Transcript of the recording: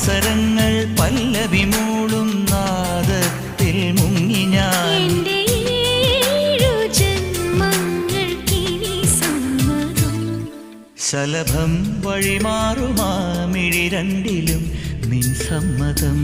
അവസരങ്ങൾ പല്ലവി മൂളും നാദത്തിൽ മുങ്ങി ഞാൻ. ശലഭം വഴിമാറുമാ മിഴി രണ്ടിലും നിൻ സമ്മതം.